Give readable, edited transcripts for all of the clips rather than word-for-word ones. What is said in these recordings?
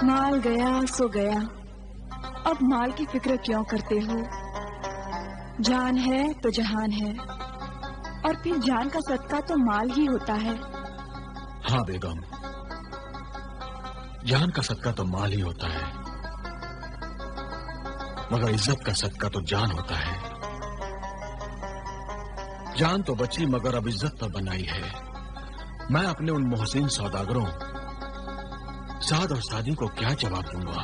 माल गया सो गया, अब माल की फिक्र क्यों करते हो? जान है तो जहान है, और फिर जान का सदका तो माल ही होता है। हाँ बेगम, जान का सदका तो माल ही होता है, मगर इज्जत का सदका तो जान होता है। जान तो बची मगर अब इज्जत तो बनाई है। मैं अपने उन मोहसिन सौदागरों साद और सादी को क्या जवाब दूंगा?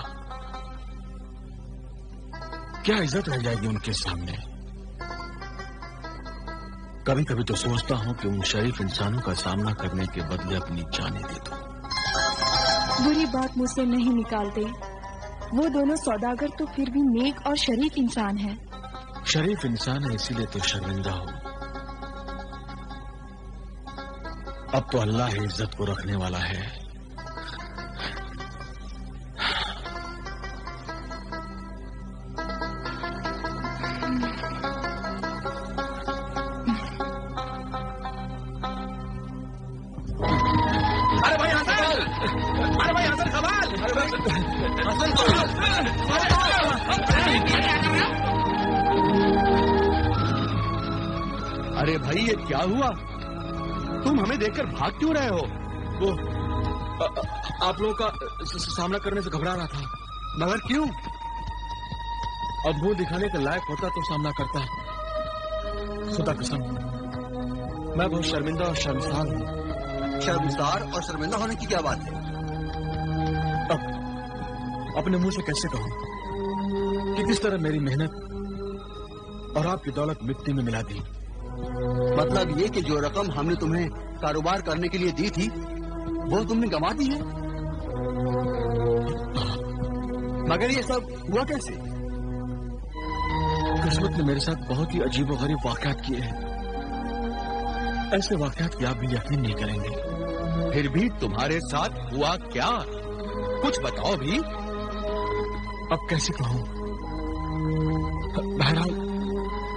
क्या इज्जत रह जाएगी उनके सामने? कभी कभी तो सोचता हूं कि उन शरीफ इंसानों का सामना करने के बदले अपनी जानें दे दूं। बुरी बात मुझसे नहीं निकालते। वो दोनों सौदागर तो फिर भी नेक और शरीफ इंसान हैं। शरीफ इंसान है इसीलिए तो शर्मिंदा हो। अब तो अल्लाह ही इज्जत को रखने वाला है। अरे भाई हसन, अरे भाई हसन कमाल, अरे भाई हसन अरे भाई ये क्या हुआ? तुम हमें देखकर भाग क्यों रहे हो? वो आप लोगों का सामना करने से घबरा रहा था। मगर क्यों? अब मुंह दिखाने के लायक होता तो सामना करता। खुदा कसम, मैं बहुत शर्मिंदा और शर्मसार हूँ। शर्मसार और शर्मिंदा होने की क्या बात है? अब अपने मुंह से कैसे कहूं कि किस तरह मेरी मेहनत और आपकी दौलत मिट्टी में मिला दी। मतलब ये कि जो रकम हमने तुम्हें कारोबार करने के लिए दी थी वो तुमने गंवा दी है। मगर ये सब हुआ कैसे? किस्मत ने मेरे साथ बहुत ही अजीबोगरीब वाकयात किए हैं। ऐसे वाकयात की आप भी यकीन नहीं करेंगे। फिर भी तुम्हारे साथ हुआ क्या? कुछ बताओ भी। अब कैसे कहूं? बहरहाल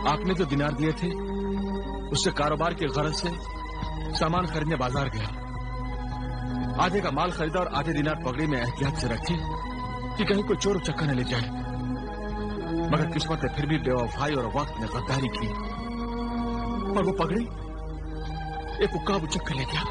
आपने जो दिनार दिए थे उससे कारोबार की गरज से सामान खरीदने बाजार गया। आधे का माल खरीदा और आधे दिनार पगड़ी में एहतियात से रखे कि कहीं कोई चोर उचक्का न ले जाए। मगर किस्मत ने फिर भी बेवफाई और वक्त में गद्दारी की और वो पगड़ी एक उक्काब उचक्का ले गया।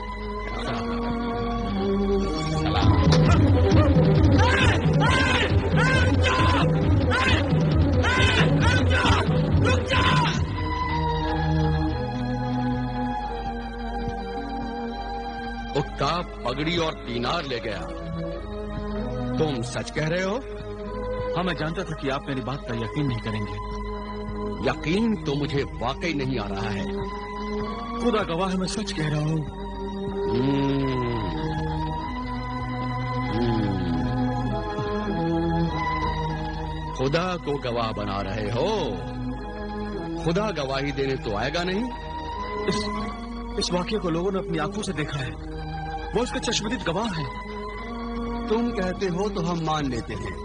उक्का पगड़ी और दीनार ले गया। तुम सच कह रहे हो? हाँ, मैं जानता था कि आप मेरी बात का यकीन नहीं करेंगे। यकीन तो मुझे वाकई नहीं आ रहा है। खुदा गवाह है, मैं सच कह रहा हूँ। खुदा को गवाह बना रहे हो? खुदा गवाही देने तो आएगा नहीं। इस वाकये को लोगों ने अपनी आंखों से देखा है। वो उसके चश्मदीद गवाह है। तुम कहते हो तो हम मान लेते हैं,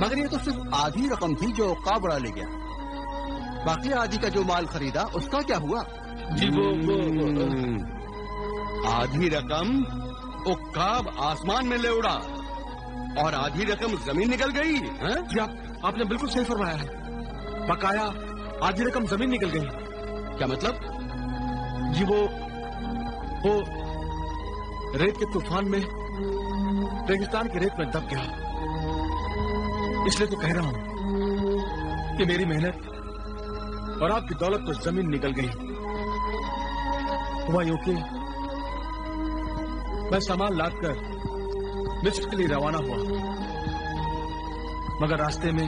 मगर ये तो सिर्फ आधी रकम थी जो उक्काब उड़ा ले गया। बाकी आधी का जो माल खरीदा उसका क्या हुआ? जी वो आधी रकम उक्काब आसमान में ले उड़ा और आधी रकम जमीन निकल गई। जी आपने बिल्कुल सही फरमाया है। बकाया आधी रकम जमीन निकल गई। क्या मतलब? जी वो रेत के तूफान में रेगिस्तान की रेत में दब गया। इसलिए तो कह रहा हूं कि मेरी मेहनत और आपकी दौलत तो जमीन निकल गई। हुआ यूं कि मैं सामान लादकर मिस्र के लिए रवाना हुआ, मगर रास्ते में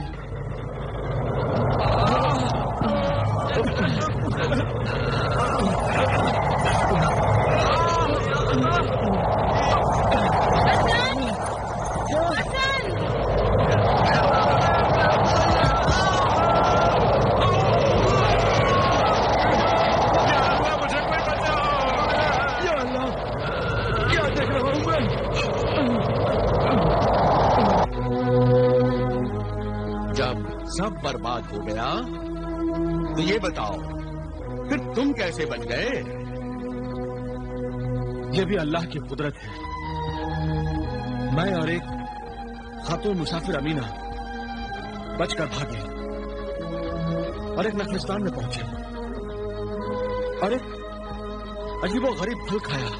सब बर्बाद हो गया तो ये बताओ फिर तुम कैसे बच गए? ये भी अल्लाह की कुदरत है। मैं और एक खातून मुसाफिर अमीना बचकर भागी और एक नखलिस्तान में पहुंचे और एक अजीबो गरीब फल खाया।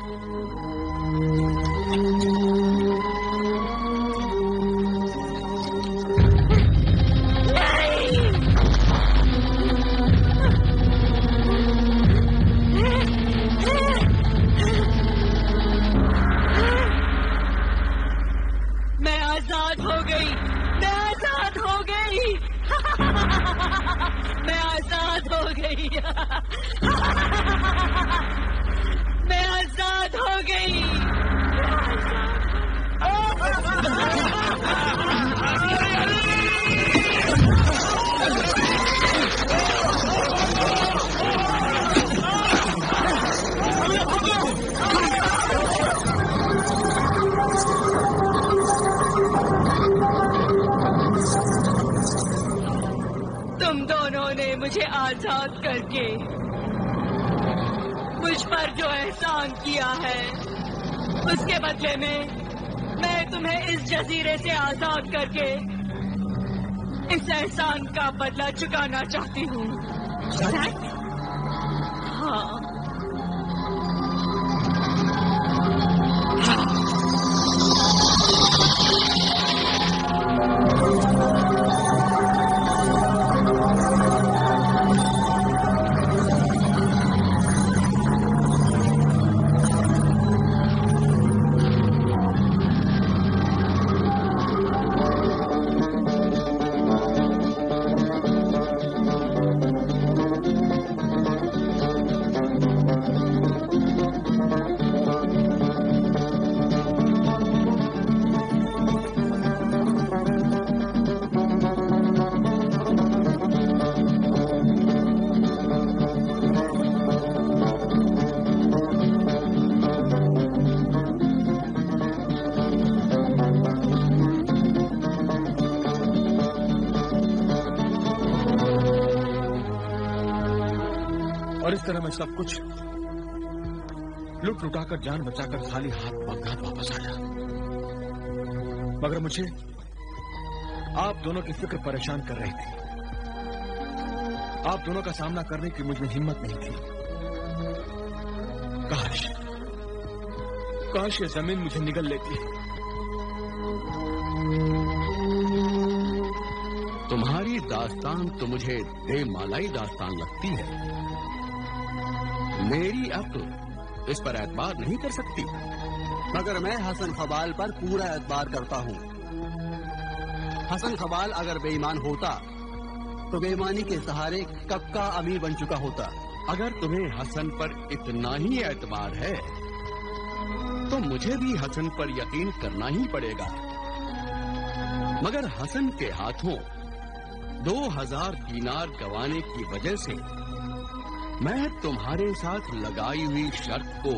मैं आजाद हो गई, मैं आजाद हो गई, मैं आजाद हो गई, मैं आजाद हो गई। तुम दोनों ने मुझे आजाद करके मुझ पर जो एहसान किया है, उसके बदले में मैं तुम्हें इस जजीरे से आजाद करके इस एहसान का बदला चुकाना चाहती हूँ। हाँ, और इस तरह मैं सब कुछ लुट लुटाकर जान बचाकर खाली हाथ बगदाद वापस आया। मगर मुझे आप दोनों की फिक्र परेशान कर रही थी। आप दोनों का सामना करने की मुझ में हिम्मत नहीं थी। काश ये जमीन मुझे निगल लेती। तुम्हारी दास्तान तो मुझे बेमालाई दास्तान लगती है। मेरी अक्ल इस पर एतबार नहीं कर सकती, मगर मैं हसन खबाल पर पूरा एतबार करता हूँ। हसन खबाल अगर बेईमान होता तो बेईमानी के सहारे कब का अमीर बन चुका होता। अगर तुम्हें हसन पर इतना ही एतबार है तो मुझे भी हसन पर यकीन करना ही पड़ेगा। मगर हसन के हाथों 2000 दीनार गंवाने की वजह से मैं तुम्हारे साथ लगाई हुई शर्त को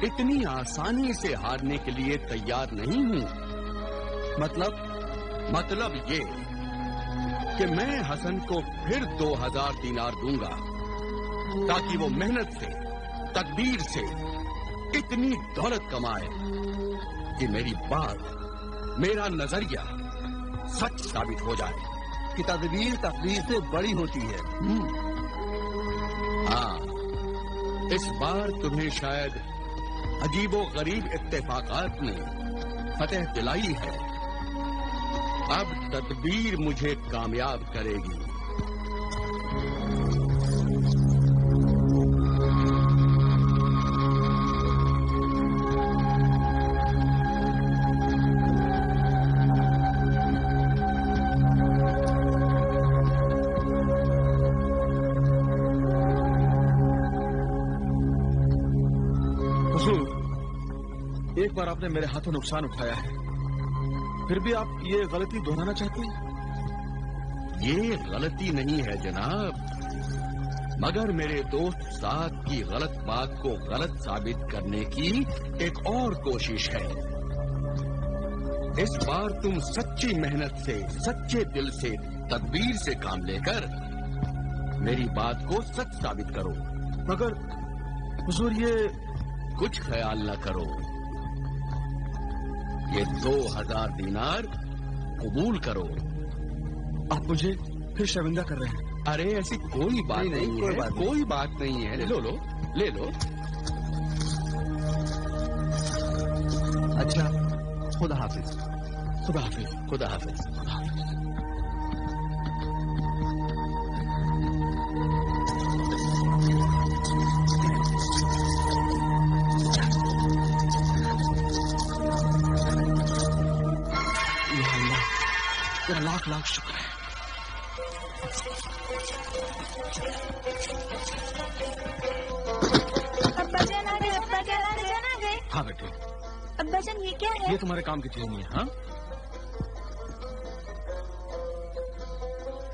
इतनी आसानी से हारने के लिए तैयार नहीं हूं। मतलब ये कि मैं हसन को फिर 2000 दीनार दूंगा ताकि वो मेहनत से, तकदीर से इतनी दौलत कमाए कि मेरी बात, मेरा नजरिया सच साबित हो जाए कि तदबीर तकदीर से बड़ी होती है। हाँ, इस बार तुम्हें शायद अजीबो गरीब इत्तेफाकात ने फतेह दिलाई है। अब तदबीर मुझे कामयाब करेगी। एक बार आपने मेरे हाथों नुकसान उठाया है, फिर भी आप ये गलती दोहराना चाहते हैं? ये गलती नहीं है जनाब, मगर मेरे दोस्त साहब की गलत बात को गलत साबित करने की एक और कोशिश है। इस बार तुम सच्ची मेहनत से, सच्चे दिल से, तदबीर से काम लेकर मेरी बात को सच साबित करो। मगर हुजूर, ये कुछ ख्याल न करो। ये 2000 दिनार कबूल करो। आप मुझे फिर शर्मिंदा कर रहे हैं। अरे ऐसी कोई बात नहीं, कोई है, बात नहीं। कोई बात नहीं है। ले लो ले लो। अच्छा, खुदा हाफिज। खुदा हाफिज। खुदा हाफिज। तेरा लाख लाख शुक्र है। अब्बाजान आ गए, अब्बाजान आ गए। हाँ बेटे, अब्बाजान ये क्या है? ये तुम्हारे काम की चीज नहीं है। हाँ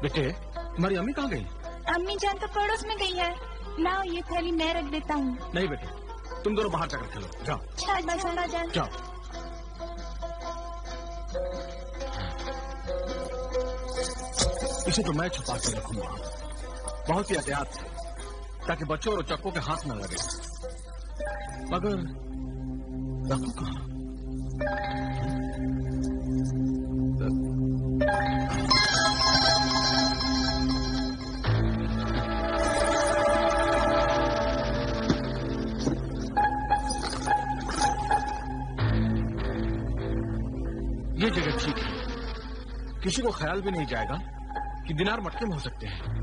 बेटे, तुम्हारी अम्मी कहाँ गई? अम्मी जान तो पड़ोस में गई है। लाओ ये थैली मैं रख देता हूँ। नहीं बेटे, तुम दोनों बाहर जाकर खेलो। जाओ अच्छा अब्बाजान। जाओ। इसे तो मैं छुपा के रखूंगा, बहुत ही एहतियात से, ताकि बच्चों और चक्कों के हाथ न लगे। मगर रखूं कहाँ? ये जगह ठीक है, किसी को ख्याल भी नहीं जाएगा कि दिनार मटके में हो सकते हैं।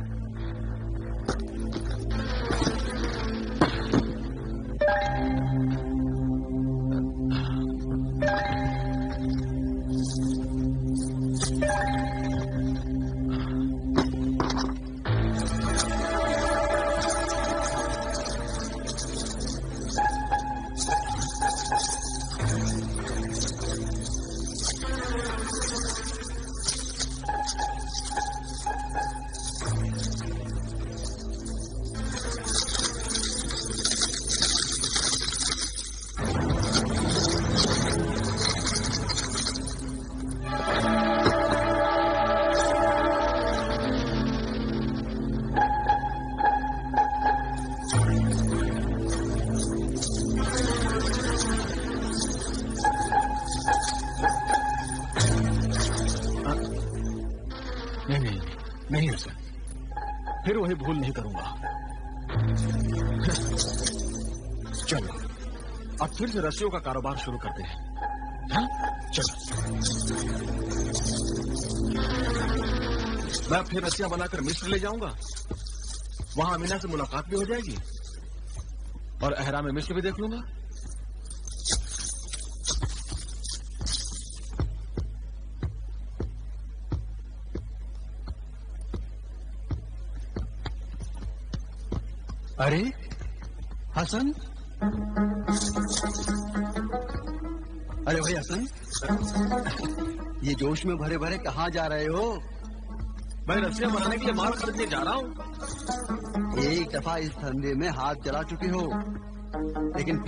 नहीं हसन, फिर वही भूल नहीं करूंगा। चलो अब फिर से रस्सियों का कारोबार शुरू करते हैं। हाँ? चलो, मैं फिर रस्सियां बनाकर मिस्र ले जाऊंगा। वहां अमीना से मुलाकात भी हो जाएगी और अहराम मिस्र भी देख लूंगा। अरे हसन, अरे भाई हसन, ये जोश में भरे भरे कहाँ जा रहे हो? मैं रस्सियां बनाने के लिए माल खरीदने जा रहा हूँ। एक दफा इस धंधे में हाथ जला चुके हो, लेकिन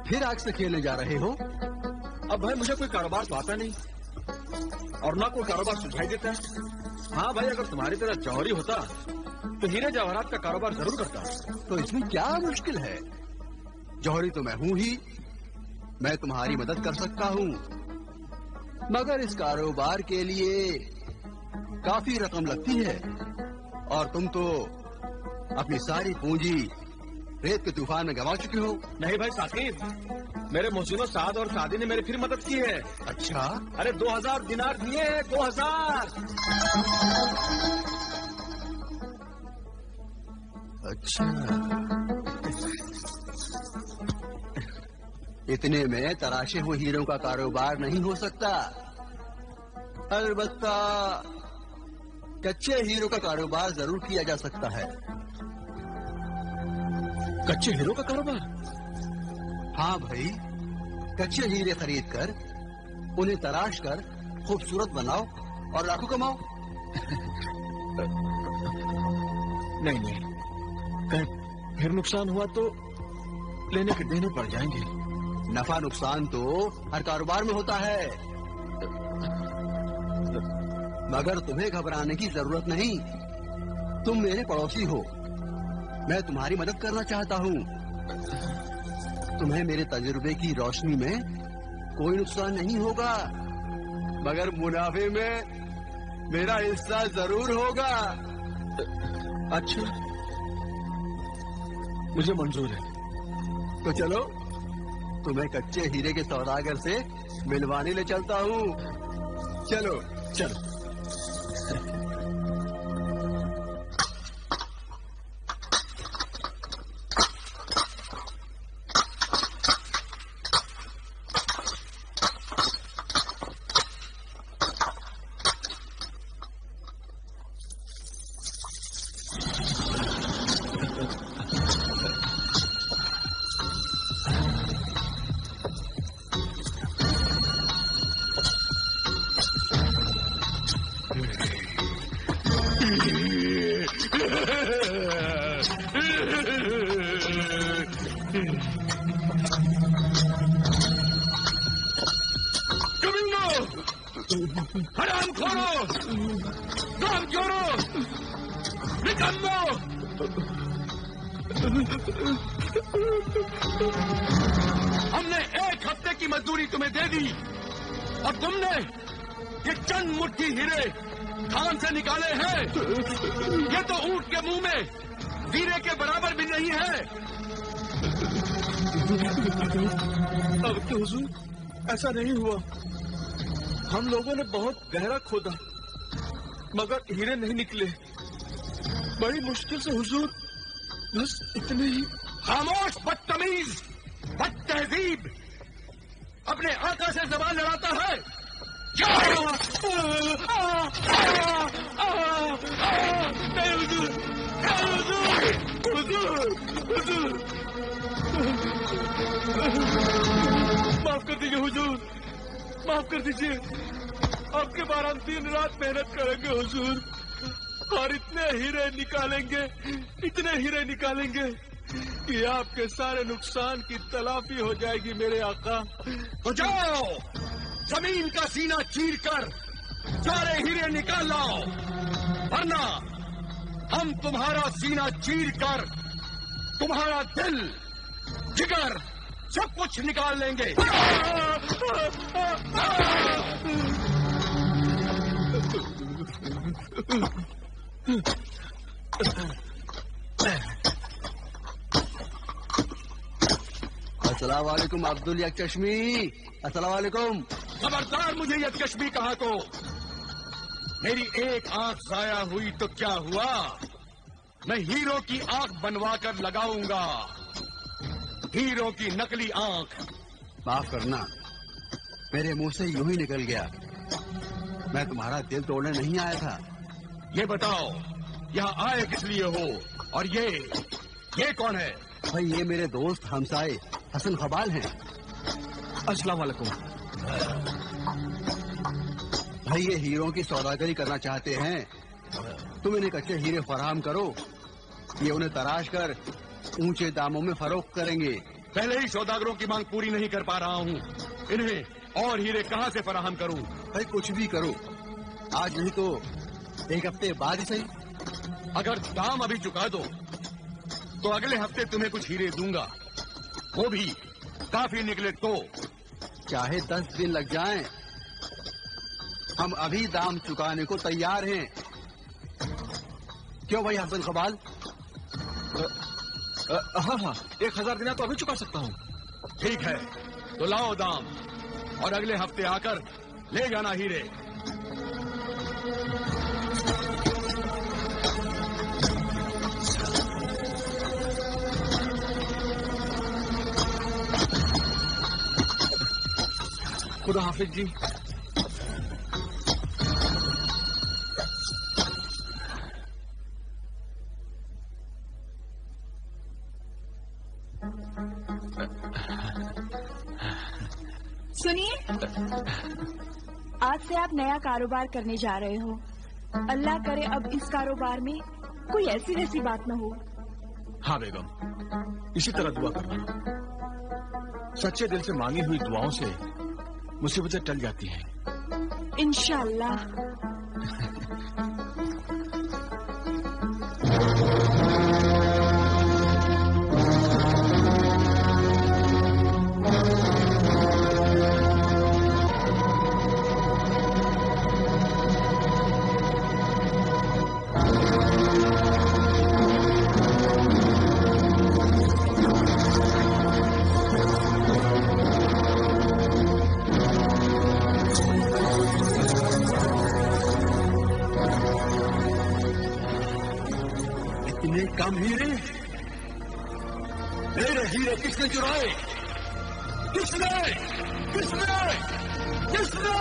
फिर आग से खेलने जा रहे हो। अब भाई मुझे कोई कारोबार तो आता नहीं और ना कोई कारोबार सुझाई देता है। हाँ भाई, अगर तुम्हारी तरह जौहरी होता तो हीरे जवाहरात का कारोबार जरूर करता। तो इसमें क्या मुश्किल है? जौहरी तो मैं हूं ही, मैं तुम्हारी मदद कर सकता हूं, मगर इस कारोबार के लिए काफी रकम लगती है और तुम तो अपनी सारी पूंजी रेत के तूफान में गंवा चुके हो। नहीं भाई साकिब, मेरे मोहसिनो साद और सादी ने मेरी फिर मदद की है। अच्छा? अरे 2000 दिनार दिए हैं, 2000। अच्छा, इतने में तराशे हुए हीरों का कारोबार नहीं हो सकता। अलबत्ता कच्चे हीरो का कारोबार जरूर किया जा सकता है। कच्चे हीरो का कारोबार? हाँ भाई, कच्चे हीरे खरीद कर उन्हें तराश कर खूबसूरत बनाओ और लाखों कमाओ। नहीं नहीं, कहीं फिर नुकसान हुआ तो लेने के देने पड़ जाएंगे। नफा नुकसान तो हर कारोबार में होता है, मगर तुम्हें घबराने की जरूरत नहीं। तुम मेरे पड़ोसी हो, मैं तुम्हारी मदद करना चाहता हूँ। तुम्हें मेरे तजुर्बे की रोशनी में कोई नुकसान नहीं होगा, मगर मुनाफे में मेरा हिस्सा जरूर होगा। अच्छा, मुझे मंजूर है। तो चलो, तुम्हें कच्चे हीरे के सौदागर से मिलवाने ले चलता हूँ। चलो चलो। हराम खोरो, काम चोरो, निकम्मो! हमने 1 हफ्ते की मजदूरी तुम्हें दे दी और तुमने ये चंद मुट्ठी हीरे खान से निकाले हैं। ये तो ऊंट के मुंह में हीरे के बराबर भी नहीं है। अब तो हुजूर, ऐसा नहीं हुआ। हम लोगों ने बहुत गहरा खोदा, मगर हीरे नहीं निकले। बड़ी मुश्किल से हुजूर, बस इतने ही। खामोश बदतमीज, बदतहजीब, अपने आका से जबान लड़ाता है। माफ कर दीजिए हुजूर, माफ कर दीजिए। आपके बार हम 3 रात मेहनत करेंगे हुजूर, और इतने हीरे निकालेंगे कि आपके सारे नुकसान की तलाफी हो जाएगी मेरे आका। तो जाओ, जमीन का सीना चीर कर सारे हीरे निकाल लाओ, वरना हम तुम्हारा सीना चीर कर तुम्हारा दिल, जिगर, सब कुछ निकाल लेंगे। अस्सलाम वालेकुम अब्दुल यकचश्मी। अस्सलाम वालेकुम। खबरदार मुझे यकचश्मी कहा तो। मेरी एक आंख जाया हुई तो क्या हुआ, मैं हीरो की आंख बनवा कर लगाऊंगा, हीरो की नकली आंख। माफ करना, मेरे मुंह से यूं ही निकल गया। मैं तुम्हारा दिल तोड़ने नहीं आया था। ये बताओ, यहाँ आए किस लिए हो, और ये कौन है? भाई, ये मेरे दोस्त हमसाए हसन खबाल हैं। अस्सलाम वालेकुम। भाई, ये हीरों की सौदागरी करना चाहते हैं। तुम इन्हें कच्चे हीरे फराहम करो, ये उन्हें तराश कर ऊंचे दामों में फरोख्त करेंगे। पहले ही सौदागरों की मांग पूरी नहीं कर पा रहा हूँ, इन्हें और हीरे कहाँ से फराहम करूँ? भाई, कुछ भी करो, आज नहीं तो 1 हफ्ते बाद ही सही। अगर दाम अभी चुका दो तो अगले हफ्ते तुम्हें कुछ हीरे दूंगा, वो भी काफी निकले तो। चाहे 10 दिन लग जाएं, हम अभी दाम चुकाने को तैयार हैं। क्यों भाई हसन खबाल? हाँ, 1000 दिनार तो अभी चुका सकता हूँ। ठीक है, तो लाओ दाम, और अगले हफ्ते आकर ले जाना हीरे। खुदा हाफिज जी। सुनिए, आज से आप नया कारोबार करने जा रहे हो। अल्लाह करे अब इस कारोबार में कोई ऐसी वैसी बात न हो। हाँ बेगम, इसी तरह दुआ करना। सच्चे दिल से मांगी हुई दुआओं से मुसीबतें टल जाती हैं। इंशाअल्लाह। इतने कम हीरे? मेरे हीरे किसने चुराए? किसने? किसने? किसने?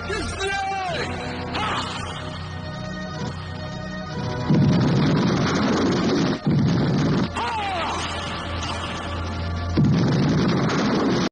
किसने? हाँ!